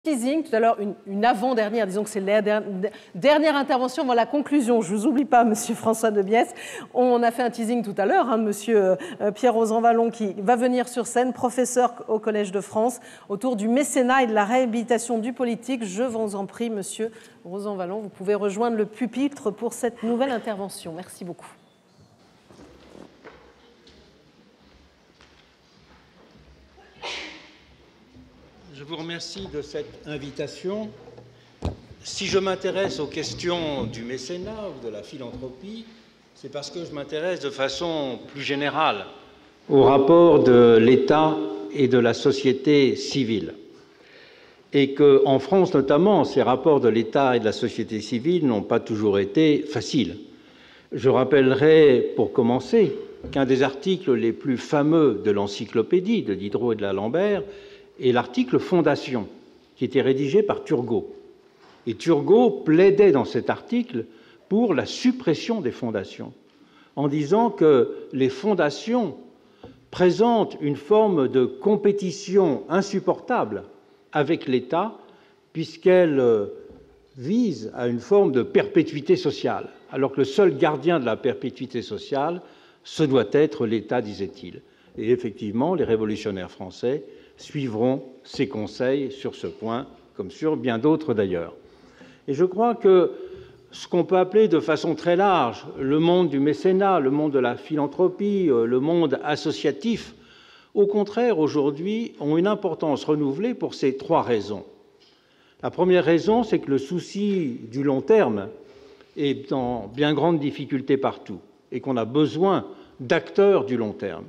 teasing tout à l'heure, une avant-dernière, disons que c'est la dernière intervention avant la conclusion. Je ne vous oublie pas, Monsieur François de Biesse. On a fait un teasing tout à l'heure, Monsieur Pierre Rosanvallon qui va venir sur scène, professeur au Collège de France, autour du mécénat et de la réhabilitation du politique. Je vous en prie, Monsieur Rosanvallon, vous pouvez rejoindre le pupitre pour cette nouvelle intervention. Merci beaucoup. Je vous remercie de cette invitation. Si je m'intéresse aux questions du mécénat ou de la philanthropie, c'est parce que je m'intéresse de façon plus générale au rapport de l'État et de la société civile. Et qu'en France notamment, ces rapports de l'État et de la société civile n'ont pas toujours été faciles. Je rappellerai, pour commencer, qu'un des articles les plus fameux de l'encyclopédie de Diderot et de D'Alembert est l'article Fondation, qui était rédigé par Turgot. Et Turgot plaidait dans cet article pour la suppression des fondations, en disant que les fondations présentent une forme de compétition insupportable avec l'État, puisqu'elles visent à une forme de perpétuité sociale, alors que le seul gardien de la perpétuité sociale, ce doit être l'État, disait-il. Et effectivement, les révolutionnaires français suivront ses conseils sur ce point, comme sur bien d'autres d'ailleurs. Et je crois que ce qu'on peut appeler de façon très large le monde du mécénat, le monde de la philanthropie, le monde associatif, au contraire, aujourd'hui, ont une importance renouvelée pour ces trois raisons. La première raison, c'est que le souci du long terme est en bien grande difficulté partout et qu'on a besoin d'acteurs du long terme.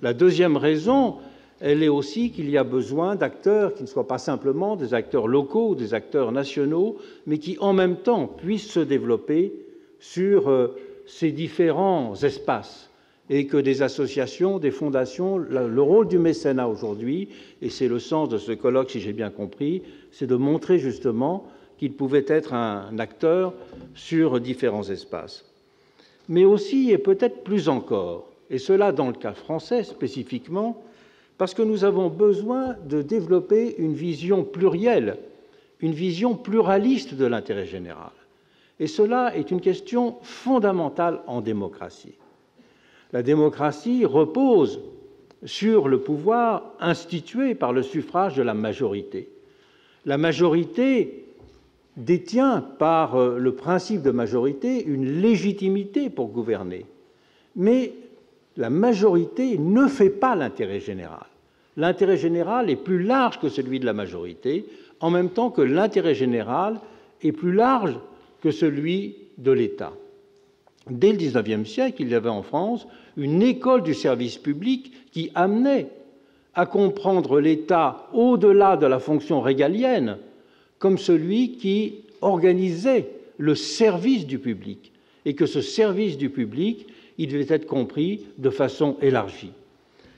La deuxième raison, elle est aussi qu'il y a besoin d'acteurs qui ne soient pas simplement des acteurs locaux ou des acteurs nationaux, mais qui en même temps puissent se développer sur ces différents espaces et que des associations, des fondations, le rôle du mécénat aujourd'hui, et c'est le sens de ce colloque si j'ai bien compris, c'est de montrer justement qu'il pouvait être un acteur sur différents espaces. Mais aussi, et peut-être plus encore, et cela dans le cas français spécifiquement, parce que nous avons besoin de développer une vision plurielle, une vision pluraliste de l'intérêt général. Et cela est une question fondamentale en démocratie. La démocratie repose sur le pouvoir institué par le suffrage de la majorité. La majorité détient, par le principe de majorité, une légitimité pour gouverner. Mais la majorité ne fait pas l'intérêt général. L'intérêt général est plus large que celui de la majorité, en même temps que l'intérêt général est plus large que celui de l'État. Dès le XIXe siècle, il y avait en France une école du service public qui amenait à comprendre l'État au-delà de la fonction régalienne comme celui qui organisait le service du public, et que ce service du public, il devait être compris de façon élargie.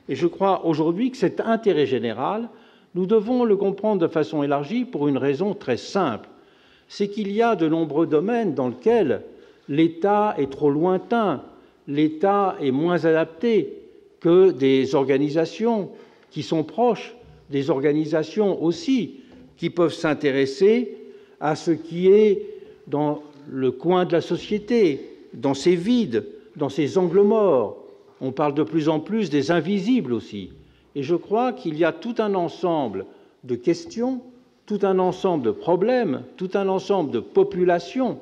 Et je crois aujourd'hui que cet intérêt général, nous devons le comprendre de façon élargie pour une raison très simple. C'est qu'il y a de nombreux domaines dans lesquels l'État est trop lointain, l'État est moins adapté que des organisations qui sont proches, des organisations aussi qui peuvent s'intéresser à ce qui est dans le coin de la société, dans ses vides, dans ses angles morts. On parle de plus en plus des invisibles aussi. Et je crois qu'il y a tout un ensemble de questions, tout un ensemble de problèmes, tout un ensemble de populations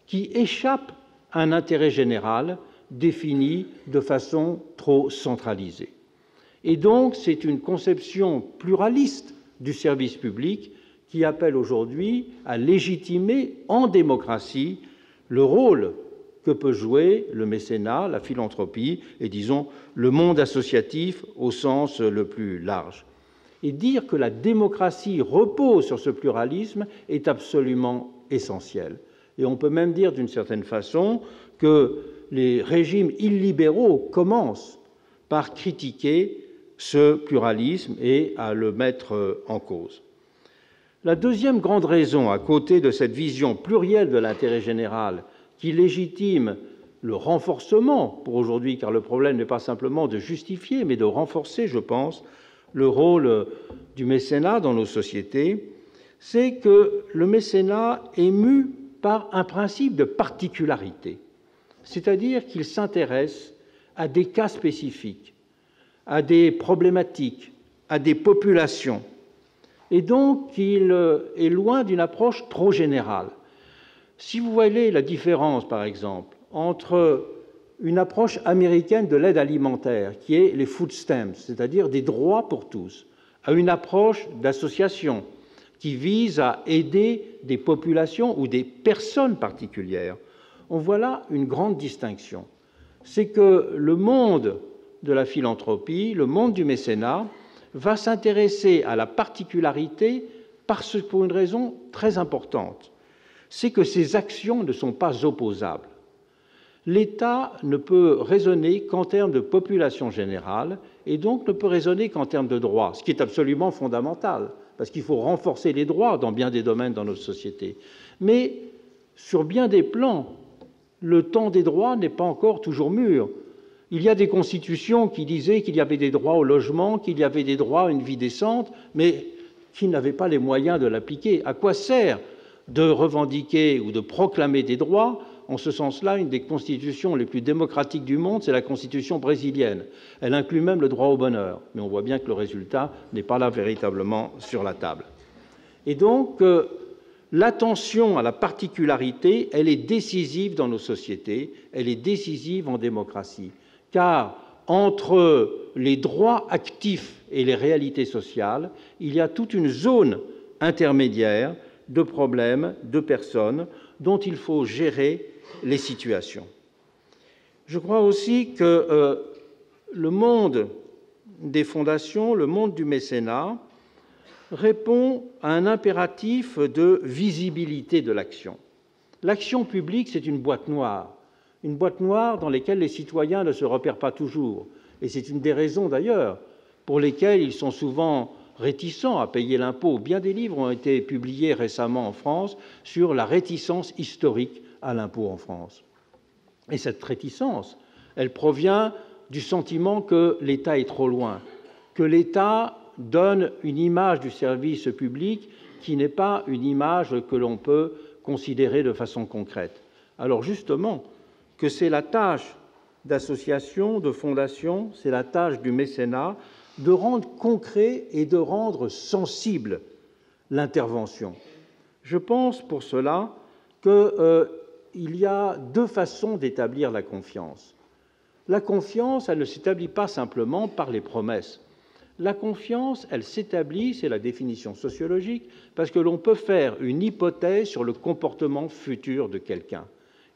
qui échappent à un intérêt général défini de façon trop centralisée. Et donc, c'est une conception pluraliste du service public qui appelle aujourd'hui à légitimer en démocratie le rôle que peut jouer le mécénat, la philanthropie et, disons, le monde associatif au sens le plus large. Et dire que la démocratie repose sur ce pluralisme est absolument essentiel. Et on peut même dire d'une certaine façon que les régimes illibéraux commencent par critiquer ce pluralisme et à le mettre en cause. La deuxième grande raison, à côté de cette vision plurielle de l'intérêt général qui légitime le renforcement pour aujourd'hui, car le problème n'est pas simplement de justifier, mais de renforcer, je pense, le rôle du mécénat dans nos sociétés, c'est que le mécénat est mu par un principe de particularité, c'est-à-dire qu'il s'intéresse à des cas spécifiques, à des problématiques, à des populations, et donc il est loin d'une approche trop générale. Si vous voyez la différence, par exemple, entre une approche américaine de l'aide alimentaire, qui est les food stamps, c'est-à-dire des droits pour tous, à une approche d'association qui vise à aider des populations ou des personnes particulières, on voit là une grande distinction. C'est que le monde de la philanthropie, le monde du mécénat, va s'intéresser à la particularité pour une raison très importante. C'est que ces actions ne sont pas opposables. L'État ne peut raisonner qu'en termes de population générale et donc ne peut raisonner qu'en termes de droits, ce qui est absolument fondamental, parce qu'il faut renforcer les droits dans bien des domaines dans notre société. Mais sur bien des plans, le temps des droits n'est pas encore toujours mûr. Il y a des constitutions qui disaient qu'il y avait des droits au logement, qu'il y avait des droits à une vie décente, mais qui n'avaient pas les moyens de l'appliquer. À quoi sert de revendiquer ou de proclamer des droits? En ce sens-là, une des constitutions les plus démocratiques du monde, c'est la constitution brésilienne. Elle inclut même le droit au bonheur, mais on voit bien que le résultat n'est pas là véritablement sur la table. Et donc, l'attention à la particularité, elle est décisive dans nos sociétés, elle est décisive en démocratie, car entre les droits actifs et les réalités sociales, il y a toute une zone intermédiaire de problèmes, de personnes, dont il faut gérer les situations. Je crois aussi que le monde des fondations, le monde du mécénat, répond à un impératif de visibilité de l'action. L'action publique, c'est une boîte noire dans laquelle les citoyens ne se repèrent pas toujours. Et c'est une des raisons, d'ailleurs, pour lesquelles ils sont souvent réticents à payer l'impôt. Bien des livres ont été publiés récemment en France sur la réticence historique à l'impôt en France. Et cette réticence, elle provient du sentiment que l'État est trop loin, que l'État donne une image du service public qui n'est pas une image que l'on peut considérer de façon concrète. Alors justement, que c'est la tâche d'associations, de fondations, c'est la tâche du mécénat de rendre concret et de rendre sensible l'intervention. Je pense pour cela qu'il y a deux façons d'établir la confiance. La confiance, elle ne s'établit pas simplement par les promesses. La confiance, elle s'établit, c'est la définition sociologique, parce que l'on peut faire une hypothèse sur le comportement futur de quelqu'un.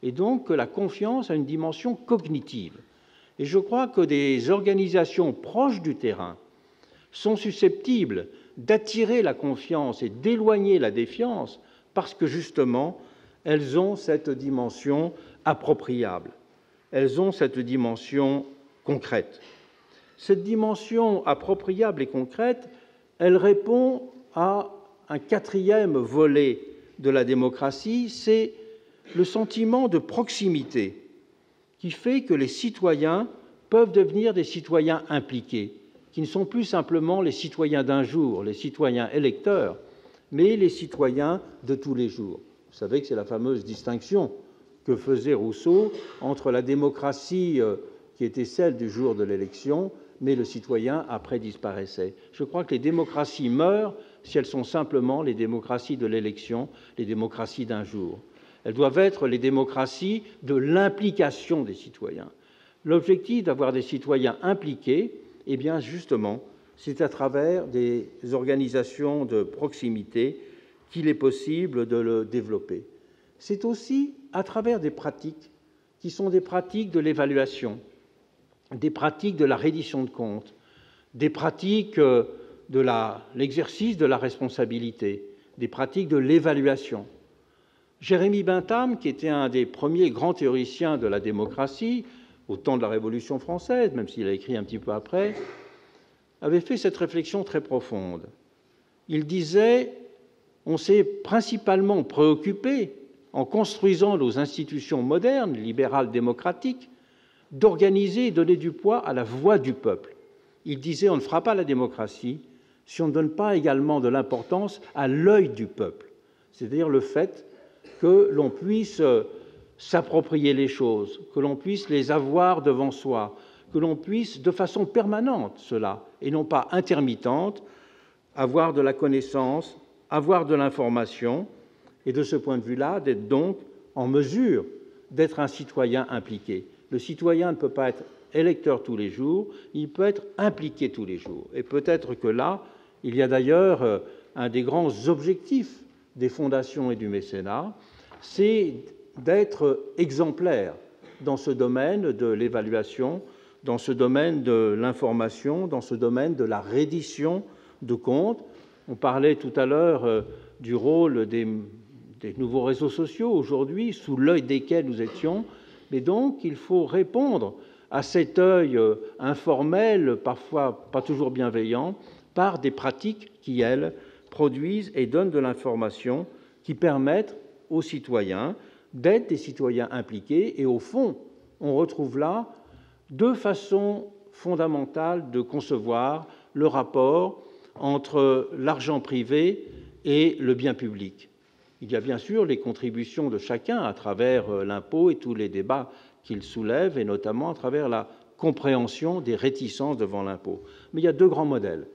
Et donc que la confiance a une dimension cognitive. Et je crois que des organisations proches du terrain sont susceptibles d'attirer la confiance et d'éloigner la défiance parce que, justement, elles ont cette dimension appropriable. Elles ont cette dimension concrète. Cette dimension appropriable et concrète, elle répond à un quatrième volet de la démocratie, c'est le sentiment de proximité qui fait que les citoyens peuvent devenir des citoyens impliqués, qui ne sont plus simplement les citoyens d'un jour, les citoyens électeurs, mais les citoyens de tous les jours. Vous savez que c'est la fameuse distinction que faisait Rousseau entre la démocratie qui était celle du jour de l'élection, mais le citoyen après disparaissait. Je crois que les démocraties meurent si elles sont simplement les démocraties de l'élection, les démocraties d'un jour. Elles doivent être les démocraties de l'implication des citoyens. L'objectif d'avoir des citoyens impliqués, eh bien justement, c'est à travers des organisations de proximité qu'il est possible de le développer. C'est aussi à travers des pratiques qui sont des pratiques de l'évaluation, des pratiques de la reddition de comptes, des pratiques de l'exercice de la responsabilité, des pratiques de l'évaluation. Jérémie Bentham, qui était un des premiers grands théoriciens de la démocratie, au temps de la Révolution française, même s'il a écrit un petit peu après, avait fait cette réflexion très profonde. Il disait « On s'est principalement préoccupé, en construisant nos institutions modernes, libérales, démocratiques, d'organiser et donner du poids à la voix du peuple. » Il disait « On ne fera pas la démocratie si on ne donne pas également de l'importance à l'œil du peuple, c'est-à-dire le fait que l'on puisse s'approprier les choses, que l'on puisse les avoir devant soi, que l'on puisse de façon permanente cela, et non pas intermittente, avoir de la connaissance, avoir de l'information, et de ce point de vue-là, d'être donc en mesure d'être un citoyen impliqué. Le citoyen ne peut pas être électeur tous les jours, il peut être impliqué tous les jours. Et peut-être que là, il y a d'ailleurs un des grands objectifs des fondations et du mécénat, c'est d'être exemplaire dans ce domaine de l'évaluation, dans ce domaine de l'information, dans ce domaine de la reddition de comptes. On parlait tout à l'heure du rôle des nouveaux réseaux sociaux aujourd'hui, sous l'œil desquels nous étions, mais donc il faut répondre à cet œil informel, parfois pas toujours bienveillant, par des pratiques qui, elles, produisent et donnent de l'information qui permettent aux citoyens d'être des citoyens impliqués. Et au fond, on retrouve là deux façons fondamentales de concevoir le rapport entre l'argent privé et le bien public. Il y a bien sûr les contributions de chacun à travers l'impôt et tous les débats qu'il soulève, et notamment à travers la compréhension des réticences devant l'impôt. Mais il y a deux grands modèles.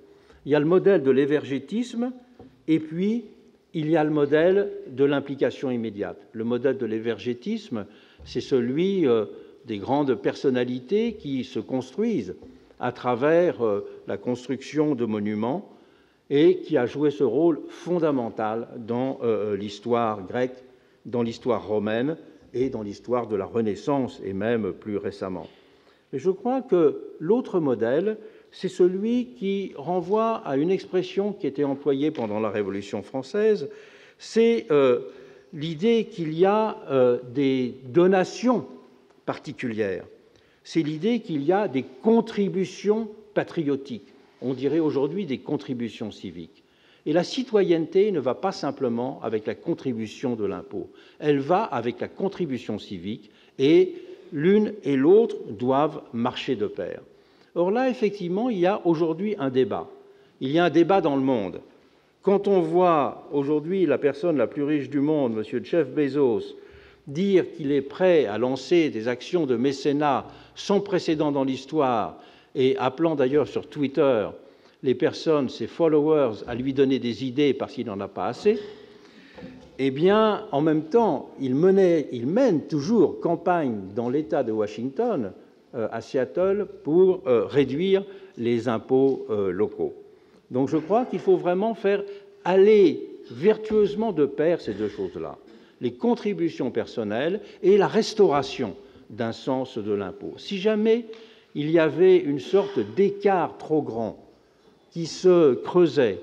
Il y a le modèle de l'évergétisme, et puis il y a le modèle de l'implication immédiate. Le modèle de l'évergétisme, c'est celui des grandes personnalités qui se construisent à travers la construction de monuments et qui a joué ce rôle fondamental dans l'histoire grecque, dans l'histoire romaine et dans l'histoire de la Renaissance, et même plus récemment. Mais je crois que l'autre modèle, c'est celui qui renvoie à une expression qui était employée pendant la Révolution française, c'est l'idée qu'il y a des donations particulières, c'est l'idée qu'il y a des contributions patriotiques, on dirait aujourd'hui des contributions civiques. Et la citoyenneté ne va pas simplement avec la contribution de l'impôt, elle va avec la contribution civique, et l'une et l'autre doivent marcher de pair. Or là, effectivement, il y a aujourd'hui un débat. Il y a un débat dans le monde. Quand on voit aujourd'hui la personne la plus riche du monde, M. Jeff Bezos, dire qu'il est prêt à lancer des actions de mécénat sans précédent dans l'histoire, et appelant d'ailleurs sur Twitter les personnes, ses followers, à lui donner des idées parce qu'il n'en a pas assez, eh bien, en même temps, il mène toujours campagne dans l'État de Washington, à Seattle, pour réduire les impôts locaux. Donc je crois qu'il faut vraiment faire aller vertueusement de pair ces deux choses-là, les contributions personnelles et la restauration d'un sens de l'impôt. Si jamais il y avait une sorte d'écart trop grand qui se creusait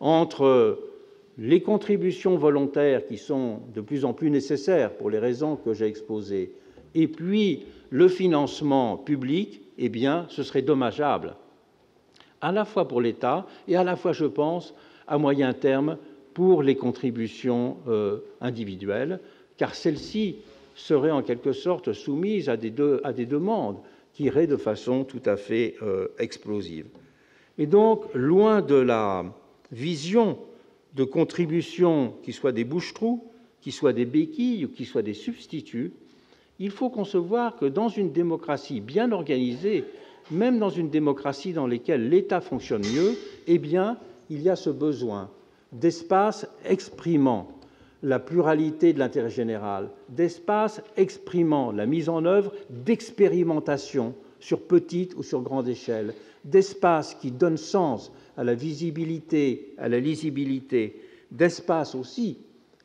entre les contributions volontaires qui sont de plus en plus nécessaires pour les raisons que j'ai exposées, et puis le financement public, eh bien, ce serait dommageable, à la fois pour l'État et à la fois, je pense, à moyen terme, pour les contributions individuelles, car celles-ci seraient en quelque sorte soumises à des demandes qui iraient de façon tout à fait explosive. Et donc, loin de la vision de contributions qui soient des bouche-trous, qui soient des béquilles ou qui soient des substituts, il faut concevoir que dans une démocratie bien organisée, même dans une démocratie dans laquelle l'État fonctionne mieux, eh bien, il y a ce besoin d'espace exprimant la pluralité de l'intérêt général, d'espace exprimant la mise en œuvre d'expérimentations sur petite ou sur grande échelle, d'espace qui donne sens à la visibilité, à la lisibilité, d'espace aussi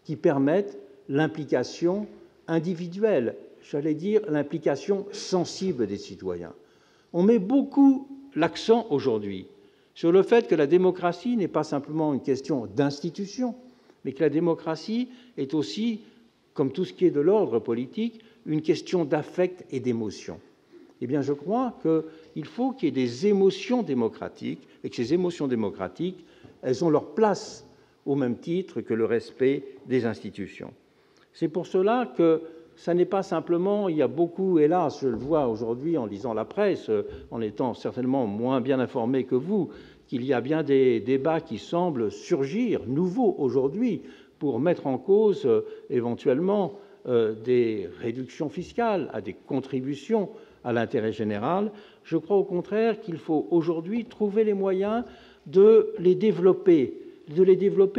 qui permettent l'implication individuelle, j'allais dire l'implication sensible des citoyens. On met beaucoup l'accent aujourd'hui sur le fait que la démocratie n'est pas simplement une question d'institution, mais que la démocratie est aussi, comme tout ce qui est de l'ordre politique, une question d'affect et d'émotion. Eh bien, je crois qu'il faut qu'il y ait des émotions démocratiques, et que ces émotions démocratiques, elles ont leur place au même titre que le respect des institutions. C'est pour cela que ça n'est pas simplement, il y a beaucoup, hélas, je le vois aujourd'hui en lisant la presse, en étant certainement moins bien informé que vous, qu'il y a bien des débats qui semblent surgir, nouveaux aujourd'hui, pour mettre en cause éventuellement des réductions fiscales, à des contributions à l'intérêt général. Je crois au contraire qu'il faut aujourd'hui trouver les moyens de les développer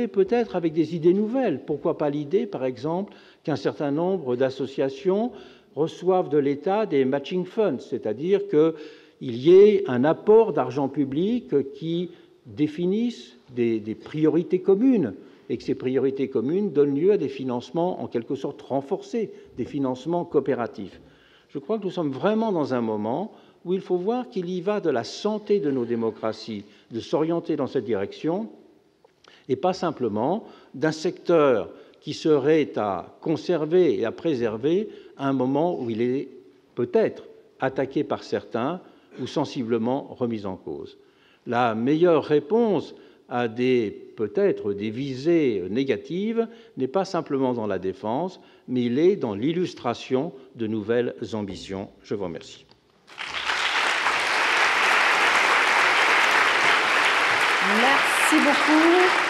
peut-être avec des idées nouvelles. Pourquoi pas l'idée, par exemple, qu'un certain nombre d'associations reçoivent de l'État des matching funds, c'est-à-dire qu'il y ait un apport d'argent public qui définisse des priorités communes, et que ces priorités communes donnent lieu à des financements en quelque sorte renforcés, des financements coopératifs. Je crois que nous sommes vraiment dans un moment où il faut voir qu'il y va de la santé de nos démocraties, de s'orienter dans cette direction, et pas simplement d'un secteur qui serait à conserver et à préserver à un moment où il est peut-être attaqué par certains ou sensiblement remis en cause. La meilleure réponse à peut-être des visées négatives n'est pas simplement dans la défense, mais il est dans l'illustration de nouvelles ambitions. Je vous remercie. Merci beaucoup.